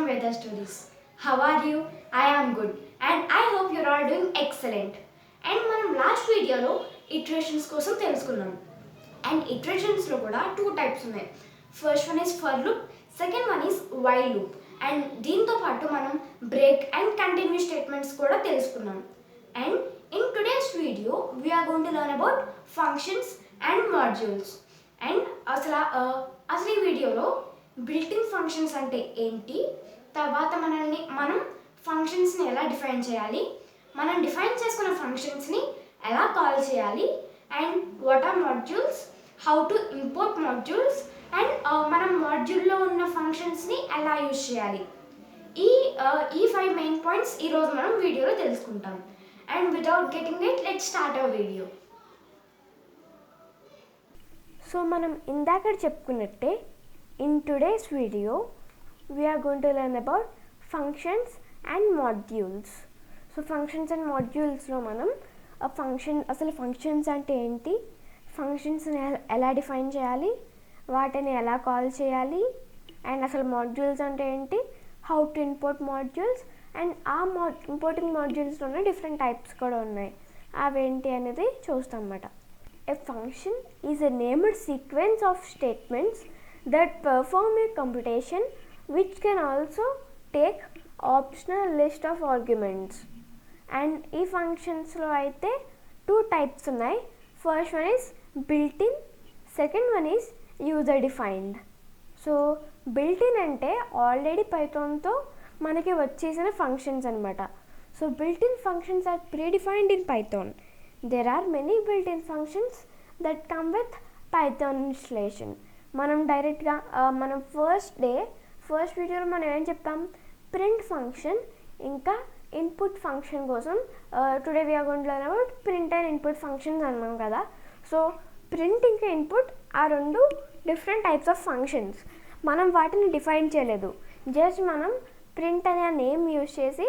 VEDA stories. How are you? I am good and I hope you're all doing excellent. And మనం last వీడియోలో iterations కోసం తెలుసుకున్నాం. And ఇటరేషన్స్లో కూడా two types ఉన్నాయి. First one is for loop, second one is while loop. And దీంతో పాటు మనం బ్రేక్ అండ్ కంటిన్యూ స్టేట్మెంట్స్ కూడా తెలుసుకున్నాం. And in today's video we're going to learn about functions and modules. And అసలు ఈ వీడియోలో బిల్ట్-ఇన్ ఫంక్షన్స్ అంటే ఏంటి, తర్వాత మనం ఫంక్షన్స్ని ఎలా డిఫైన్ చేయాలి, మనం డిఫైన్ చేసుకున్న ఫంక్షన్స్ని ఎలా కాల్ చేయాలి, and what are modules, how to import modules, and మనం మాడ్యూల్లో ఉన్న ఫంక్షన్స్ని ఎలా యూజ్ చేయాలి, ఈ 5 మెయిన్ పాయింట్స్ ఈరోజు మనం వీడియోలో తెలుసుకుంటాం. And without getting it, let's start our video. So మనం ఇందాక చెప్పుకున్నట్టే in today's video we are going to learn about functions and modules. So functions and modules లో మనం అసలు ఫంక్షన్స్ అంటే ఏంటి, ఫంక్షన్స్ని ఎలా డిఫైన్ చేయాలి, వాటిని ఎలా కాల్ చేయాలి, అండ్ అసలు మాడ్యూల్స్ అంటే ఏంటి, how to import modules, and importing మాడ్యూల్స్లోనే డిఫరెంట్ టైప్స్ కూడా ఉన్నాయి, అవేంటి అనేది చూస్తాం అన్నమాట. A function is a named sequence of statements that perform a computation which can also take optional list of arguments. And ఈ ఫంక్షన్స్లో అయితే 2 types ఉన్నాయి. First one is built-in, second one is user defined. So built-in అంటే already పైథాన్తో మనకి వచ్చేసిన functions అనమాట. So built-in functions are predefined in Python. There are many built-in functions that come with Python installation. మనం డైరెక్ట్గా మనం first వీడియోలో మనం ఏం చెప్పాం, ప్రింట్ ఫంక్షన్ ఇంకా ఇన్పుట్ ఫంక్షన్ కోసం today we're going to learn about print and input functions అన్నాం కదా. సో ప్రింట్ ఇంకా ఇన్పుట్ ఆ రెండు డిఫరెంట్ టైప్స్ ఆఫ్ ఫంక్షన్స్. మనం వాటిని డిఫైన్ చేయలేదు, జస్ట్ మనం ప్రింట్ అనే నేమ్ యూజ్ చేసి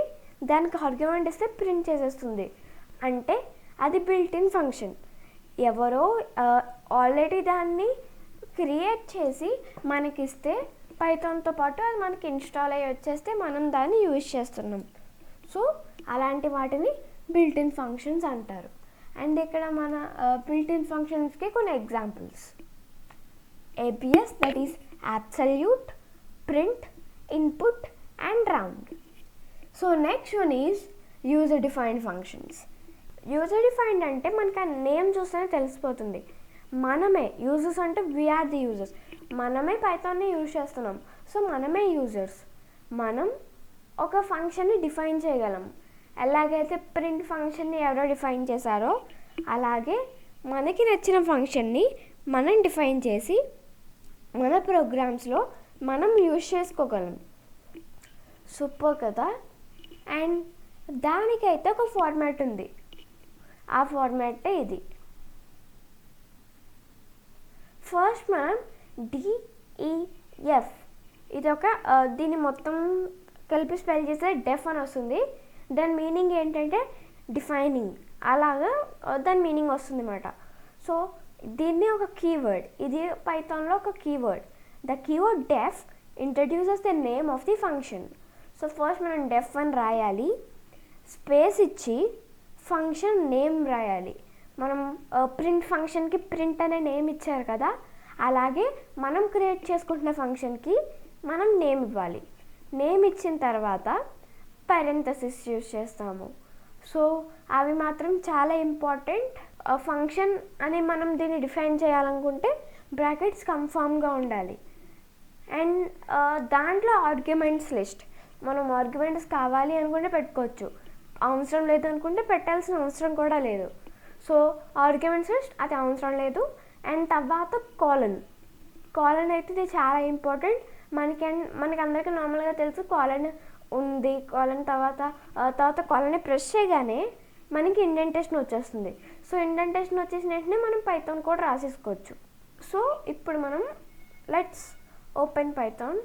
దానికి ఆర్గ్యుమెంట్ ఇస్తే ప్రింట్ చేసేస్తుంది, అంటే అది బిల్ట్ ఇన్ ఫంక్షన్. ఎవరో ఆల్రెడీ దాన్ని క్రియేట్ చేసి మనకిస్తే పైథాన్తో పాటు అది మనకి ఇన్స్టాల్ అయ్యి వచ్చేస్తే మనం దాన్ని యూజ్ చేస్తున్నాం. సో అలాంటి వాటిని బిల్ట్ ఇన్ ఫంక్షన్స్ అంటారు. అండ్ ఇక్కడ మన బిల్ట్ ఇన్ ఫంక్షన్స్కి కొన్ని examples: ABS, that is absolute, print, input and round. So next one is user defined functions. User defined అంటే మనకి ఆ నేమ్ చూస్తేనే తెలిసిపోతుంది, మనమే యూజర్స్ అంటే వీఆర్ ది యూజర్స్, మనమే పైథాన్ని యూజ్ చేస్తున్నాం. సో మనమే యూజర్స్, మనం ఒక ఫంక్షన్ని డిఫైన్ చేయగలం. ఎలాగైతే ప్రింట్ ఫంక్షన్ని ఎవరో డిఫైన్ చేశారో అలాగే మనకి నచ్చిన ఫంక్షన్ని మనం డిఫైన్ చేసి మన ప్రోగ్రామ్స్లో మనం యూజ్ చేసుకోగలం. సూపర్ కదా. అండ్ దానికైతే ఒక ఫార్మాట్ ఉంది, ఆ ఫార్మాటే ఇది. ఫస్ట్ మనం DEF, ఇది ఒక దీన్ని మొత్తం కలిపి స్పెల్ చేస్తే డెఫ్ అని వస్తుంది. దాని మీనింగ్ ఏంటంటే డిఫైనింగ్, అలాగా దాని మీనింగ్ వస్తుంది అన్నమాట. సో దీన్ని ఒక కీవర్డ్, ఇది పైథాన్లో ఒక keyword. The keyword deaf introduces the name of the function. So first మనం డెఫ్ అని రాయాలి, స్పేస్ ఇచ్చి ఫంక్షన్ నేమ్ రాయాలి. మనం ప్రింట్ ఫంక్షన్కి ప్రింట్ అనే నేమ్ ఇచ్చారు కదా, అలాగే మనం క్రియేట్ చేసుకుంటున్న ఫంక్షన్కి మనం నేమ్ ఇవ్వాలి. నేమ్ ఇచ్చిన తర్వాత పారెంథసిస్ యూజ్ చేస్తాము. సో అవి మాత్రం చాలా ఇంపార్టెంట్. ఫంక్షన్ అని మనం దీన్ని డిఫైన్ చేయాలనుకుంటే బ్రాకెట్స్ కన్ఫామ్గా ఉండాలి. అండ్ దాంట్లో ఆర్గ్యుమెంట్స్ లిస్ట్, మనం ఆర్గ్యుమెంట్స్ కావాలి అనుకుంటే పెట్టుకోవచ్చు, అవసరం లేదు అనుకుంటే పెట్టాల్సిన అవసరం కూడా లేదు. సో ఆర్గ్యుమెంట్స్ లిస్ట్ అది అవసరం లేదు. అండ్ తర్వాత కాలన్ అయితే ఇది చాలా ఇంపార్టెంట్. మనకి అందరికీ నార్మల్గా తెలుసు కాలన్ ఉంది. కాలన్ తర్వాత కాలన్ని ప్రెస్ చేయగానే మనకి ఇండెంటేషన్ వచ్చేస్తుంది. సో ఇండెంటేషన్ వచ్చేసిన వెంటనే మనం పైథాన్ కూడా రాసేసుకోవచ్చు. సో ఇప్పుడు మనం లెట్స్ ఓపెన్ పైథాన్.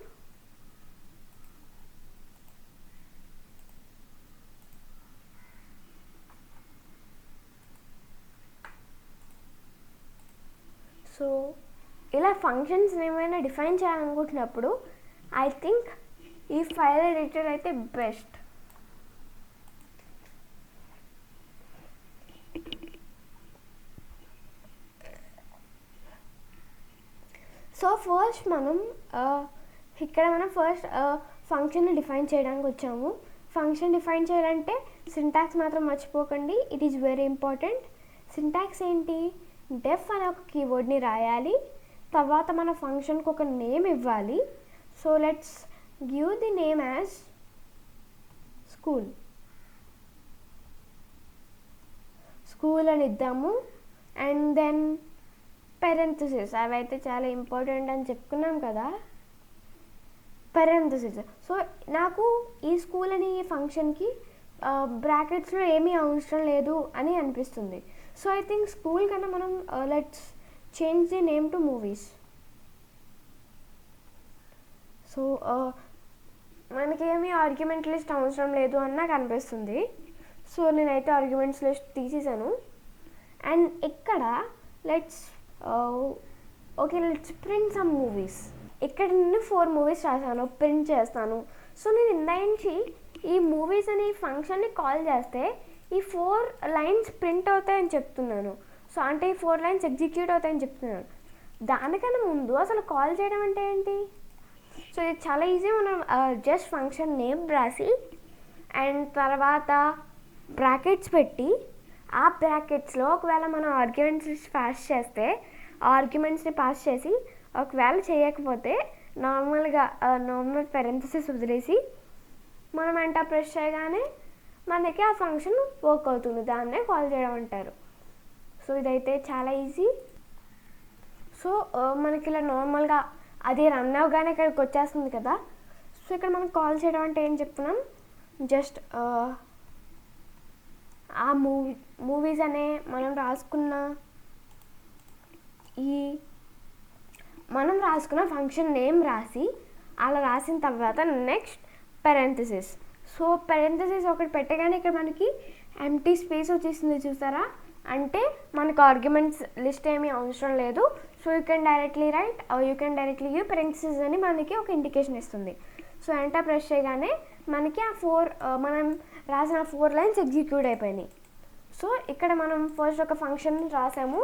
సో ఇలా ఫంక్షన్స్ ఏమైనా డిఫైన్ చేయాలనుకుంటున్నప్పుడు ఐ థింక్ ఈ ఫైల్ ఎడిటర్ అయితే బెస్ట్. సో ఫస్ట్ మనం ఇక్కడ ఫస్ట్ ఫంక్షన్ని డిఫైన్ చేయడానికి వచ్చాము. ఫంక్షన్ డిఫైన్ చేయాలంటే సింటాక్స్ మాత్రం మర్చిపోకండి, it is very important. Syntax ఏంటి? డెఫ్ అనే ఒక కీవర్డ్ని రాయాలి, తర్వాత మన ఫంక్షన్కి ఒక నేమ్ ఇవ్వాలి. So let's give the name as school అని ఇద్దాము. అండ్ దెన్ పెరెంథసిస్, అవైతే చాలా ఇంపార్టెంట్ అని చెప్పుకున్నాం కదా, పెరెంథసిస్. సో నాకు ఈ స్కూల్ అని ఈ ఫంక్షన్కి బ్రాకెట్స్లో ఏమీ అవసరం లేదు అని అనిపిస్తుంది. సో ఐ థింక్ స్కూల్ కన్నా మనం let's change the name to movies. So మనకేమీ ఆర్గ్యుమెంట్ లిస్ట్ అవసరం లేదు అని నాకు అనిపిస్తుంది. సో నేనైతే ఆర్గ్యుమెంట్స్ లిస్ట్ తీసేసాను. అండ్ ఇక్కడ లెట్స్ ప్రింట్ సమ్ మూవీస్. ఇక్కడ నేను 4 మూవీస్ రాశాను, ప్రింట్ చేస్తాను. సో నేను ఇందాక ఈ మూవీస్ అనే ఫంక్షన్ని కాల్ చేస్తే ఈ 4 లైన్స్ ప్రింట్ అవుతాయని చెప్తున్నాను. సో అంటే ఈ 4 లైన్స్ ఎగ్జిక్యూట్ అవుతాయని చెప్తున్నాను. దానికన్నా ముందు అసలు కాల్ చేయడం అంటే ఏంటి? సో ఇది చాలా ఈజీ. మనం జస్ట్ ఫంక్షన్ నేమ్ రాసి అండ్ తర్వాత బ్రాకెట్స్ పెట్టి ఆ బ్రాకెట్స్లో ఒకవేళ మనం ఆర్గ్యుమెంట్స్ పాస్ చేస్తే ఆర్గ్యుమెంట్స్ని పాస్ చేసి ఒకవేళ చేయకపోతే నార్మల్ పెరెంథసిస్ వదిలేసి మనం ఎంటర్ ప్రెస్ చేయగానే మనకి ఆ ఫంక్షన్ వర్క్ అవుతుంది. దాన్నే కాల్ చేయడం అంటారు. సో ఇదైతే చాలా ఈజీ. సో మనకి ఇలా నార్మల్గా అది రన్ అవగానే ఇక్కడికి వచ్చేస్తుంది కదా. సో ఇక్కడ మనం కాల్ చేయడం అంటే ఏం చెప్తున్నాం, జస్ట్ ఆ మూవీస్ అనే మనం రాసుకున్న ఫంక్షన్ నేమ్ రాసి అలా రాసిన తర్వాత నెక్స్ట్ పెరెంథసిస్. సో పెరెంథసిస్ ఒకటి పెట్టగానే ఇక్కడ మనకి ఎంటీ స్పేస్ వచ్చేసింది చూసారా, అంటే మనకు ఆర్గ్యుమెంట్స్ లిస్ట్ ఏమీ అవసరం లేదు. So you can directly write you can directly give parenthesis అని మనకి ఒక ఇండికేషన్ ఇస్తుంది. సో ఎంటర్ ప్రెస్ చేయగానే మనకి ఆ 4 మనం రాసిన 4 లైన్స్ ఎగ్జిక్యూట్ అయిపోయినాయి. సో ఇక్కడ మనం ఫస్ట్ ఒక ఫంక్షన్ రాసాము.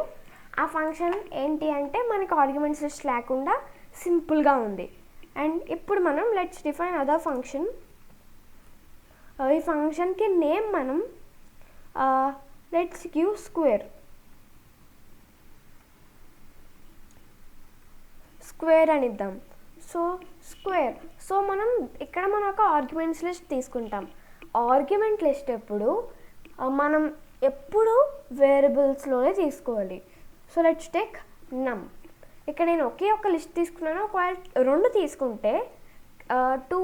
ఆ ఫంక్షన్ ఏంటి అంటే మనకి ఆర్గ్యుమెంట్స్ లిస్ట్ లేకుండా సింపుల్గా ఉంది. అండ్ ఇప్పుడు మనం లెట్స్ డిఫైన్ అదర్ ఫంక్షన్. ఈ ఫంక్షన్కి నేమ్ మనం లెట్స్ గివ్ స్క్వేర్ అని ఇద్దాం. So square. సో మనం ఒక ఆర్గ్యుమెంట్స్ లిస్ట్ తీసుకుంటాం. ఆర్గ్యుమెంట్ లిస్ట్ మనం ఎప్పుడు వేరియబుల్స్లోనే తీసుకోవాలి. సో లెట్స్ టేక్ నమ్. ఇక్కడ నేను ఒకే ఒక లిస్ట్ తీసుకున్నాను. ఒకవేళ 2 తీసుకుంటే 2,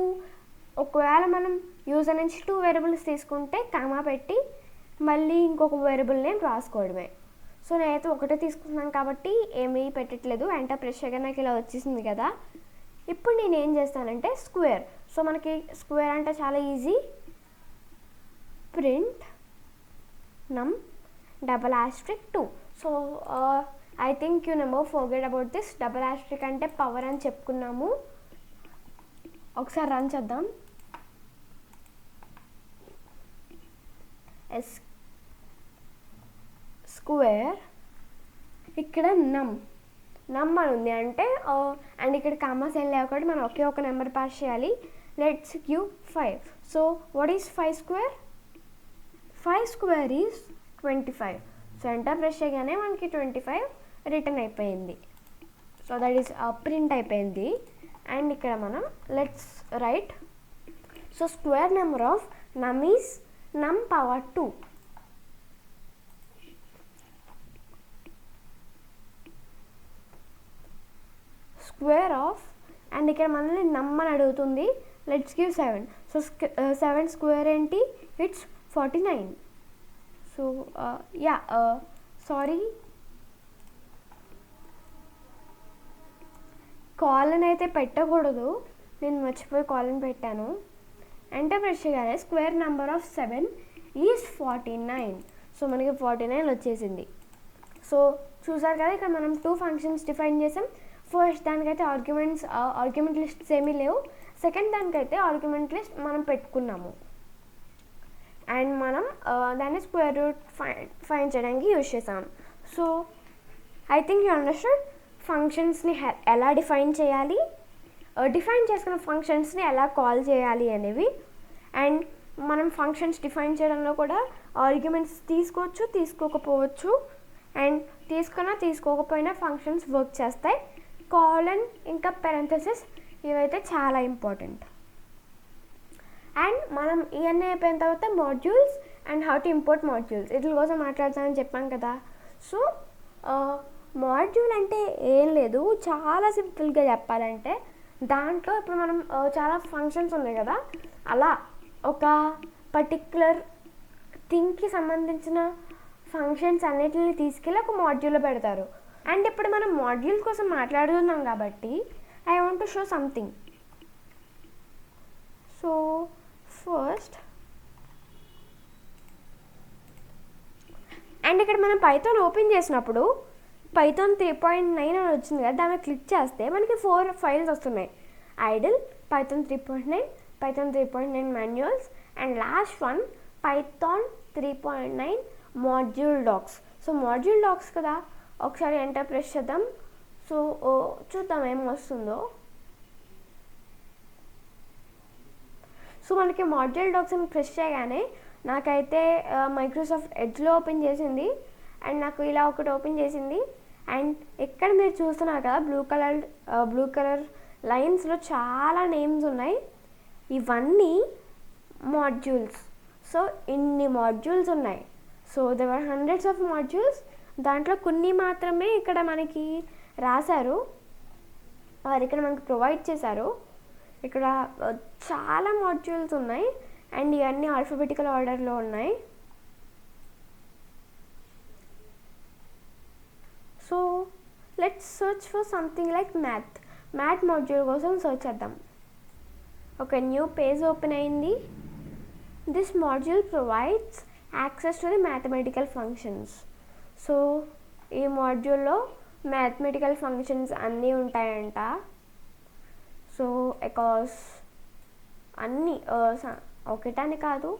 ఒకవేళ మనం యూజర్ నుంచి 2 వేరియబుల్స్ తీసుకుంటే కామా పెట్టి మళ్ళీ ఇంకొక వేరియబుల్ నేమ్ రాసుకోవడమే. సో నేనైతే ఒకటే తీసుకున్నాను కాబట్టి ఏమీ పెట్టట్లేదు. ఎంటర్ ప్రెస్ చేయగా నాకు ఇలా వచ్చేసింది కదా. ఇప్పుడు నేను ఏం చేస్తానంటే స్క్వేర్. సో మనకి స్క్వేర్ అంటే చాలా easy. Print num **2. So I think you never forget about this. ** అంటే పవర్ అని చెప్పుకున్నాము. ఒకసారి రన్ చేద్దాం. స్క్వేర్ ఇక్కడ నమ్ అని ఉంది అంటే అండ్ ఇక్కడ కామాస్ ఏం లేవు కాబట్టి మనం ఒకే ఒక నెంబర్ పాస్ చేయాలి. Let's give 5. So what is 5 square? 5 square is 25. So enter press చేయగానే మనకి 25 రిటర్న్ అయిపోయింది. సో దట్ ఈస్ ప్రింట్ అయిపోయింది. అండ్ ఇక్కడ మనం let's write. So square number of num is num power 2. Square of and ఇక్కడ మనల్ని num అని అడుగుతుంది. Let's give 7. సో 7 స్క్వేర్ ఏంటి? ఇట్స్ 49. సో సారీ, కాలన్ అయితే పెట్టకూడదు, నేను మర్చిపోయి కాలన్ పెట్టాను. ఎంటర్ ప్రెస్ చేయగానే square number of 7 is 49. So మనకి 49 వచ్చేసింది. సో చూసారు కదా, ఇక్కడ మనం 2 ఫంక్షన్స్ డిఫైన్ చేసాం. ఫస్ట్ దానికైతే ఆర్గ్యుమెంట్ లిస్ట్స్ ఏమీ లేవు. సెకండ్ దానికైతే ఆర్గ్యుమెంట్ లిస్ట్ మనం పెట్టుకున్నాము అండ్ మనం దాన్ని స్క్వేర్ రూట్ ఫైండ్ చేయడానికి యూజ్ చేసాం. So I think you understand ఫంక్షన్స్ని ఎలా డిఫైన్ చేయాలి, డిఫైన్ చేసుకున్న ఫంక్షన్స్ని ఎలా కాల్ చేయాలి అనేవి. అండ్ మనం ఫంక్షన్స్ డిఫైన్ చేయడంలో కూడా ఆర్గ్యుమెంట్స్ తీసుకోవచ్చు, తీసుకోకపోవచ్చు. అండ్ తీసుకోకపోయినా ఫంక్షన్స్ వర్క్ చేస్తాయి. కాలన్ ఇంకా పెరెంథసిస్ ఇవైతే చాలా ఇంపార్టెంట్. అండ్ మనం ఇవన్నీ అయిపోయిన తర్వాత modules and how to import modules వీటి కోసం మాట్లాడతామని చెప్పాం కదా. సో మాడ్యూల్ అంటే ఏం లేదు, చాలా సింపుల్గా చెప్పాలంటే దాంట్లో ఇప్పుడు మనం చాలా ఫంక్షన్స్ ఉన్నాయి కదా, అలా ఒక పర్టిక్యులర్ థింగ్కి సంబంధించిన ఫంక్షన్స్ అన్నిటిని తీసుకెళ్ళి ఒక మాడ్యూల్లో పెడతారు. అండ్ ఇప్పుడు మనం మాడ్యూల్ కోసం మాట్లాడుతున్నాం కాబట్టి I want to show something. So first and ఇక్కడ మనం పైథాన్ ఓపెన్ చేసినప్పుడు పైథాన్ 3.9 అని వచ్చింది కదా, దాన్ని క్లిక్ చేస్తే మనకి 4 ఫైల్స్ వస్తున్నాయి. IDLE, Python 3.9, Python 3.9 manuals and last one Python 3.9 module docs. So module docs కదా, ఒకసారి ఎంటర్ ప్రెస్ చేద్దాం. సో చూద్దాం ఏం వస్తుందో. సో మనకి మాడ్యూల్ డాక్స్ అని ప్రెస్ చేయగానే నాకైతే మైక్రోసాఫ్ట్ ఎడ్జ్లో ఓపెన్ చేసింది అండ్ నాకు ఇలా ఒకటి ఓపెన్ చేసింది. అండ్ ఇక్కడ మీరు చూస్తున్నారు కదా బ్లూ కలర్ లైన్స్లో చాలా నేమ్స్ ఉన్నాయి. ఇవన్నీ మాడ్యూల్స్. సో ఇన్ని మాడ్యూల్స్ ఉన్నాయి. So there are hundreds of modules. దాంట్లో కొన్ని మాత్రమే ఇక్కడ మనకి రాశారు, వారు ఇక్కడ మనకి ప్రొవైడ్ చేశారు. ఇక్కడ చాలా మాడ్యూల్స్ ఉన్నాయి అండ్ ఇవన్నీ ఆల్ఫాబెటికల్ ఆర్డర్లో ఉన్నాయి. So let's search for something like math module కోసం సర్చ్ చేద్దాం. ఒక న్యూ పేజ్ ఓపెన్ అయింది. This module provides access to the mathematical functions. So ఈ మాడ్యూల్లో మ్యాథమెటికల్ ఫంక్షన్స్ అన్నీ ఉంటాయంట. సో అకాస్ అన్నీ ఒకటని కాదు.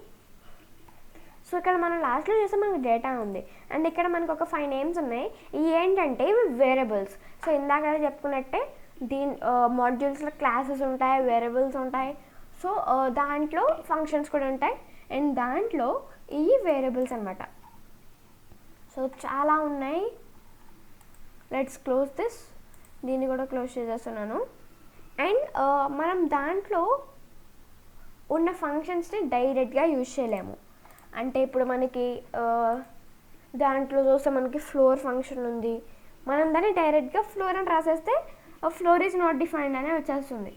సో ఇక్కడ మనం లాస్ట్లో చూస్తే మనకు డేటా ఉంది అండ్ ఇక్కడ మనకు ఒక 5 నేమ్స్ ఉన్నాయి. ఇవి ఏంటంటే ఇవి వేరియబుల్స్. సో ఇందాక చెప్పుకున్నట్టే మాడ్యూల్స్లో క్లాసెస్ ఉంటాయి, వేరియబుల్స్ ఉంటాయి. సో దాంట్లో ఫంక్షన్స్ కూడా ఉంటాయి అండ్ దాంట్లో ఇవి వేరియబుల్స్ అనమాట. సో చాలా ఉన్నాయి. Let's close this. దీన్ని కూడా క్లోజ్ చేసేస్తున్నాను. అండ్ మనం దాంట్లో ఉన్న ఫంక్షన్స్ని డైరెక్ట్గా యూజ్ చేయలేము. అంటే ఇప్పుడు మనకి దాంట్లో చూస్తే మనకి ఫ్లోర్ ఫంక్షన్ ఉంది, మనం దాన్ని డైరెక్ట్గా ఫ్లోర్ అని రాసేస్తే ఫ్లోర్ ఈజ్ నాట్ డిఫైన్డ్ అనే వచ్చేస్తుంది.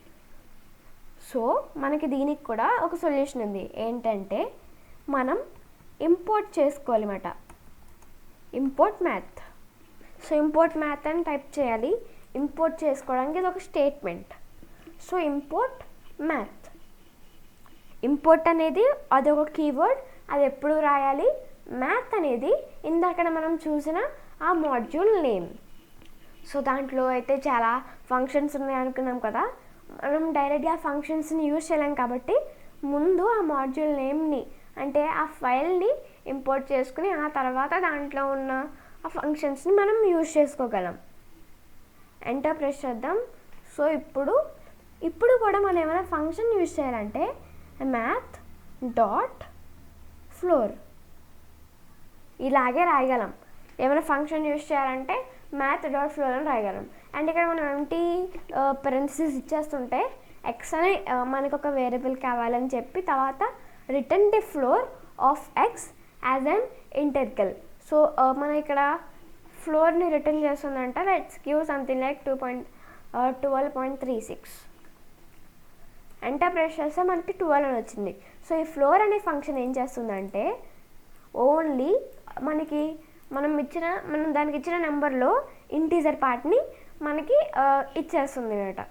సో మనకి దీనికి కూడా ఒక సొల్యూషన్ ఉంది. ఏంటంటే మనం ఇంపోర్ట్ చేసుకోవాలి అన్నమాట. Import math. So import math అని టైప్ చేయాలి. ఇంపోర్ట్ చేసుకోవడానికి ఇది ఒక statement. So import math. Import అనేది అదొక కీవర్డ్, అది ఎప్పుడు రాయాలి. మ్యాథ్ అనేది ఇందాక మనం చూసిన ఆ మాడ్యూల్ నేమ్. సో దాంట్లో అయితే చాలా ఫంక్షన్స్ ఉన్నాయి అనుకున్నాం కదా, మనం డైరెక్ట్గా ఆ ఫంక్షన్స్ని యూజ్ చేయలేం కాబట్టి ముందు ఆ మాడ్యూల్ నేమ్ని అంటే ఆ ఫైల్ని ఇంపోర్ట్ చేసుకుని ఆ తర్వాత దాంట్లో ఉన్న ఆ ఫంక్షన్స్ని మనం యూజ్ చేసుకోగలం. ఎంటర్ ప్రెస్ చేద్దాం. సో ఇప్పుడు కూడా మనం ఏమైనా ఫంక్షన్ యూజ్ చేయాలంటే మ్యాథ్ డాట్ ఫ్లోర్ ఇలాగే రాయగలం. ఏమైనా ఫంక్షన్ యూజ్ చేయాలంటే మ్యాథ్ డాట్ ఫ్లోర్ అని రాయగలం. అండ్ ఇక్కడ మనం ఎంటీ పెరెంథసిస్ ఇచ్చేస్తుంటే ఎక్స్ అని మనకు ఒక వేరియబుల్ కావాలని చెప్పి తర్వాత return the floor of X as an integral. So మనం ఇక్కడ ఫ్లోర్ని రిటర్న్ చేస్తుందంట. Let's give something like 12.36. Enter press చేస్తే మనకి 12 అని వచ్చింది. సో ఈ ఫ్లోర్ అనే ఫంక్షన్ ఏం చేస్తుందంటే ఓన్లీ మనం దానికి ఇచ్చిన నెంబర్లో ఇంటీజర్ పార్ట్ని మనకి ఇచ్చేస్తుంది అన్నమాట.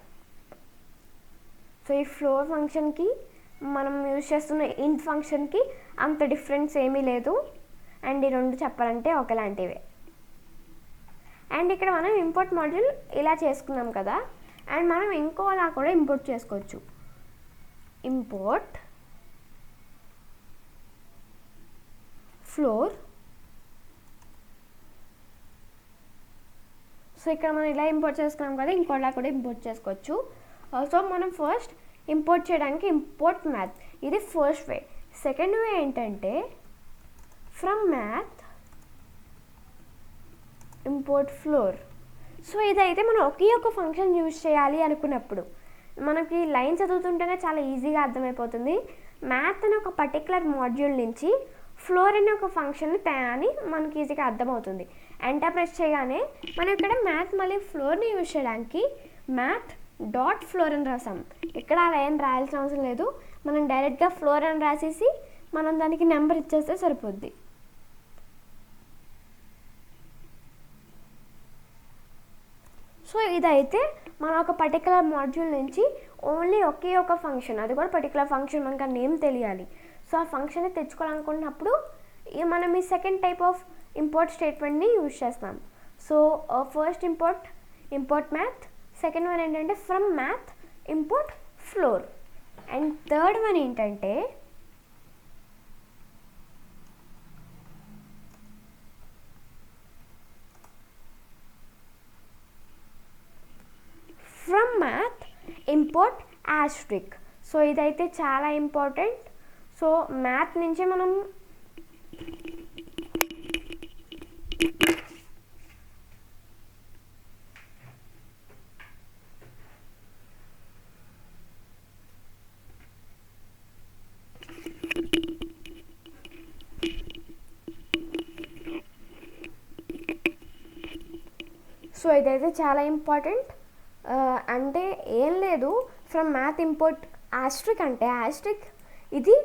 సో ఈ ఫ్లోర్ ఫంక్షన్కి మనం యూజ్ చేస్తున్న ఇంట్ ఫంక్షన్కి అంత డిఫరెన్స్ ఏమీ లేదు. అండ్ ఈ రెండు చెప్పాలంటే ఒకలాంటివే. అండ్ ఇక్కడ మనం ఇంపోర్ట్ మాడ్యూల్ ఇలా చేసుకున్నాం కదా, అండ్ మనం ఇంకోలా కూడా ఇంపోర్ట్ చేసుకోవచ్చు. Import floor. సో ఇక్కడ మనం ఇలా ఇంపోర్ట్ చేసుకున్నాం కదా, ఇంకోలా కూడా ఇంపోర్ట్ చేసుకోవచ్చు. సో మనం ఫస్ట్ ఇంపోర్ట్ చేయడానికి ఇంపోర్ట్ మ్యాథ్, ఇది ఫస్ట్ వే. సెకండ్ వే ఏంటంటే from math import floor. So ఇదైతే మనం ఒకే ఒక ఫంక్షన్ యూజ్ చేయాలి అనుకున్నప్పుడు మనకి లైన్ చదువుతుంటేనే చాలా ఈజీగా అర్థమైపోతుంది. మ్యాథ్ అనే ఒక పర్టికులర్ మాడ్యూల్ నుంచి ఫ్లోర్ అనే ఒక ఫంక్షన్ అని మనకి ఈజీగా అర్థమవుతుంది. ఎంటర్ ప్రెస్ చేయగానే మనం ఇక్కడ మ్యాథ్ మళ్ళీ ఫ్లోర్ని యూజ్ చేయడానికి మ్యాథ్ డాట్ ఫ్లోర్ అని రాసాం. ఇక్కడ అలా ఏం రాయాల్సిన అవసరం లేదు, మనం డైరెక్ట్గా ఫ్లోర్ అని రాసేసి మనం దానికి నెంబర్ ఇచ్చేస్తే సరిపోద్ది. సో ఇదైతే మనం ఒక పర్టికులర్ మాడ్యూల్ నుంచి ఓన్లీ ఒకే ఒక ఫంక్షన్, అది కూడా పర్టికులర్ ఫంక్షన్, మనకు ఆ నేమ్ తెలియాలి. సో ఆ ఫంక్షన్ని తెచ్చుకోవాలనుకున్నప్పుడు మనం ఈ సెకండ్ టైప్ ఆఫ్ ఇంపోర్ట్ స్టేట్మెంట్ని యూజ్ చేస్తాం. So first import math, second one ఏంటంటే from math import floor, and third one ఏంటంటే from math import asterisk. So ఇదైతే చాలా ఇంపార్టెంట్. సో మ్యాథ్ నుంచి మనం సో ఇదైతే చాలా ఇంపార్టెంట్. అంటే ఏం లేదు, ఫ్రమ్ మ్యాథ్ ఇంపోర్ట్ ఆస్ట్రిక్ అంటే ఆస్ట్రిక్ ఇది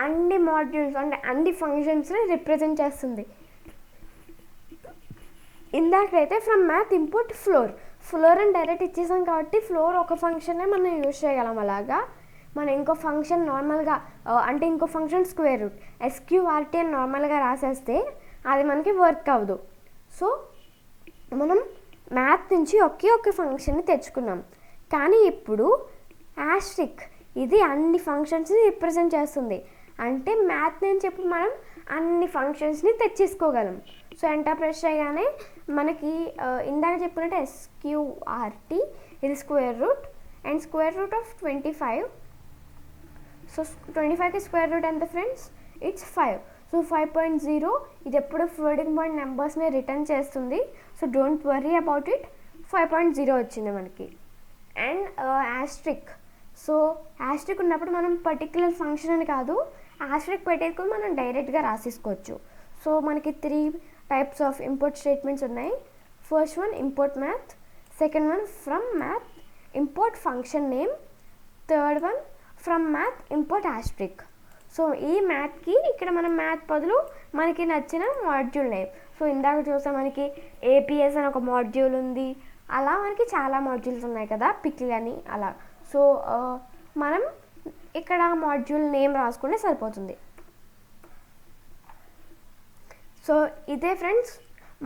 అన్ని మాడ్యూల్స్ అంటే అన్ని ఫంక్షన్స్ని రిప్రజెంట్ చేస్తుంది. ఇందాకైతే ఫ్రమ్ మ్యాథ్ ఇంపోర్ట్ ఫ్లోర్ అని డైరెక్ట్ ఇచ్చేసాం కాబట్టి ఫ్లోర్ ఒక ఫంక్షనే మనం యూజ్ చేయగలం. అలాగా మనం ఇంకో ఫంక్షన్ నార్మల్గా అంటే ఇంకో ఫంక్షన్ స్క్వేర్ రూట్ SQRT అని నార్మల్గా రాసేస్తే అది మనకి వర్క్ అవ్వదు. సో మనం మ్యాథ్ నుంచి ఒకే ఒక ఫంక్షన్ని తెచ్చుకున్నాం, కానీ ఇప్పుడు ఆస్ట్రిక్ ఇది అన్ని ఫంక్షన్స్ని రిప్రజెంట్ చేస్తుంది. అంటే మ్యాథ్ నుంచి ఇప్పుడు మనం అన్ని ఫంక్షన్స్ని తెచ్చేసుకోగలం. సో ఎంటర్ ప్రెస్ చేయగానే మనకి ఇందాక చెప్పినట్టు SQRT ఇది square root and square root of 25. So 25కి స్క్వేర్ రూట్ ఎంత ఫ్రెండ్స్? ఇట్స్ 5. సో 5.0 ఇది ఎప్పుడు ఫ్లోటింగ్ పాయింట్ నెంబర్స్ని రిటర్న్ చేస్తుంది. So don't worry about it, 5.0 వచ్చింది మనకి. And Austric. సో ఆస్ట్రిక్ ఉన్నప్పుడు మనం పర్టికులర్ ఫంక్షన్ అని కాదు, ఆస్ట్రిక్ పెట్టేసుకొని మనం డైరెక్ట్గా రాసేసుకోవచ్చు. సో మనకి 3 టైప్స్ ఆఫ్ ఇంపోర్ట్ స్టేట్మెంట్స్ ఉన్నాయి. First one import math, second one from math import function name, third one from math import asterisk. So ఈ మ్యాథ్కి ఇక్కడ మనం మ్యాథ్ బదులు మనకి నచ్చిన మాడ్యూల్ నేమ్. సో ఇందాక చూస్తే మనకి APS అని ఒక మాడ్యూల్ ఉంది, అలా మనకి చాలా మాడ్యూల్స్ ఉన్నాయి కదా, పిక్లు అని అలా. సో మనం ఇక్కడ మాడ్యూల్ నేమ్ రాసుకుంటే సరిపోతుంది. సో ఇదే ఫ్రెండ్స్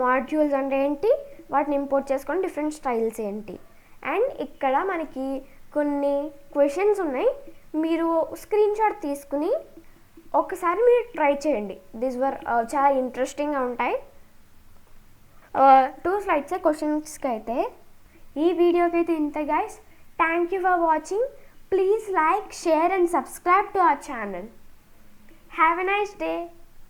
మాడ్యూల్స్ అంటే ఏంటి, వాటిని ఇంపోర్ట్ చేసుకొని డిఫరెంట్ స్టైల్స్ ఏంటి. అండ్ ఇక్కడ మనకి కొన్ని క్వశ్చన్స్ ఉన్నాయి, మీరు స్క్రీన్ షాట్ తీసుకుని ఒకసారి మీరు ట్రై చేయండి. దిస్ వర్ చాలా ఇంట్రెస్టింగ్గా ఉంటాయి. 2 స్లైడ్స్ క్వశ్చన్స్కి అయితే. ఈ వీడియోకి అయితే ఇంత guys. Thank you for watching. Please like, share and subscribe to our channel. Have a nice day.